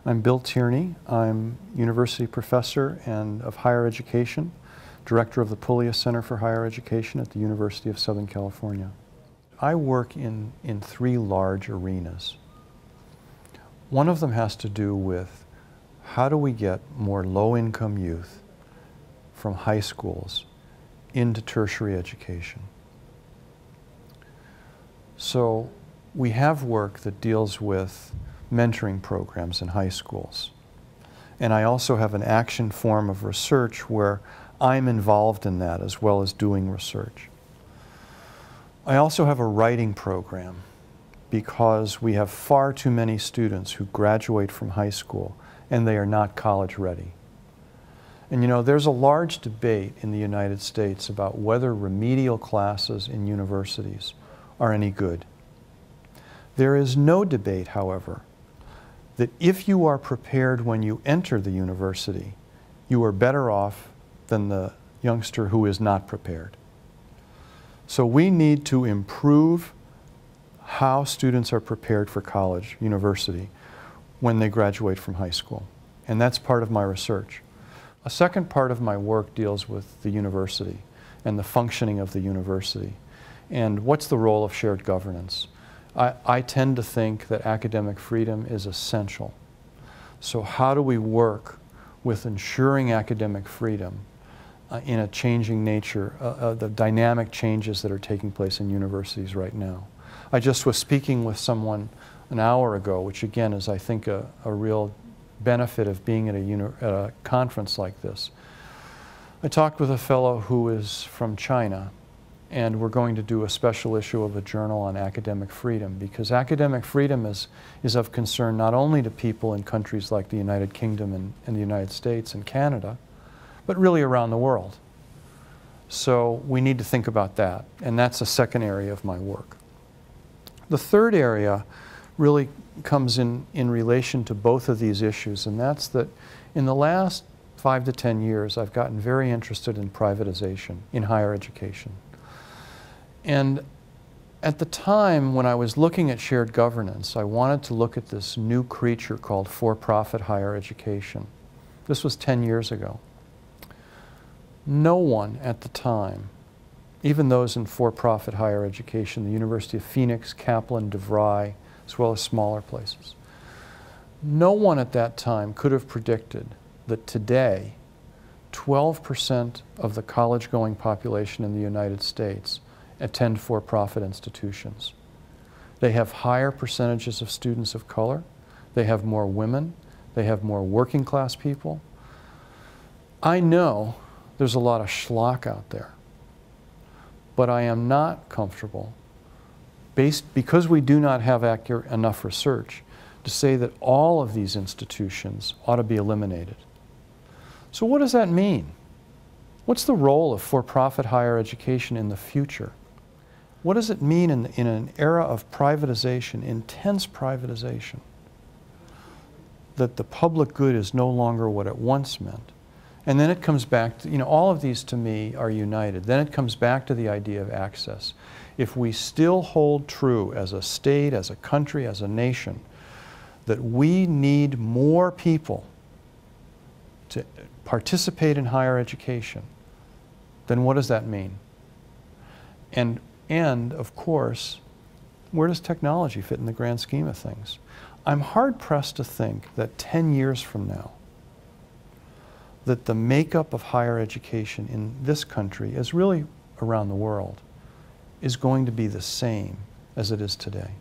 I'm Bill Tierney. I'm University Professor of Higher Education, Director of the Puglia Center for Higher Education at the University of Southern California. I work in three large arenas. One of them has to do with how do we get more low-income youth from high schools into tertiary education. So we have work that deals with mentoring programs in high schools. And I also have an action form of research where I'm involved in that as well as doing research. I also have a writing program because we have far too many students who graduate from high school and they are not college ready. And you know, there's a large debate in the United States about whether remedial classes in universities are any good. There is no debate, however, that if you are prepared when you enter the university, you are better off than the youngster who is not prepared. So we need to improve how students are prepared for college, university, when they graduate from high school. And that's part of my research. A second part of my work deals with the university and the functioning of the university. And what's the role of shared governance? I tend to think that academic freedom is essential. So how do we work with ensuring academic freedom in a changing nature, the dynamic changes that are taking place in universities right now? I just was speaking with someone an hour ago, which again is, I think, a real benefit of being at a conference like this. I talked with a fellow who is from China, and we're going to do a special issue of a journal on academic freedom, because academic freedom is of concern not only to people in countries like the United Kingdom and the United States and Canada, but really around the world. So we need to think about that, and that's a second area of my work. The third area really comes in relation to both of these issues, and that's that in the last 5 to 10 years, I've gotten very interested in privatization in higher education. And at the time when I was looking at shared governance, I wanted to look at this new creature called for-profit higher education. This was 10 years ago. No one at the time, even those in for-profit higher education, the University of Phoenix, Kaplan, DeVry, as well as smaller places, no one at that time could have predicted that today 12% of the college-going population in the United States attend for-profit institutions. They have higher percentages of students of color, they have more women, they have more working class people. I know there's a lot of schlock out there, but I am not comfortable, because we do not have accurate enough research, to say that all of these institutions ought to be eliminated. So what does that mean? What's the role of for-profit higher education in the future? What does it mean in an era of privatization, intense privatization, that the public good is no longer what it once meant? And then it comes back to, you know, all of these to me are united. Then it comes back to the idea of access. If we still hold true as a state, as a country, as a nation, that we need more people to participate in higher education, then what does that mean? And of course, where does technology fit in the grand scheme of things? I'm hard-pressed to think that 10 years from now, that the makeup of higher education in this country, as really around the world, is going to be the same as it is today.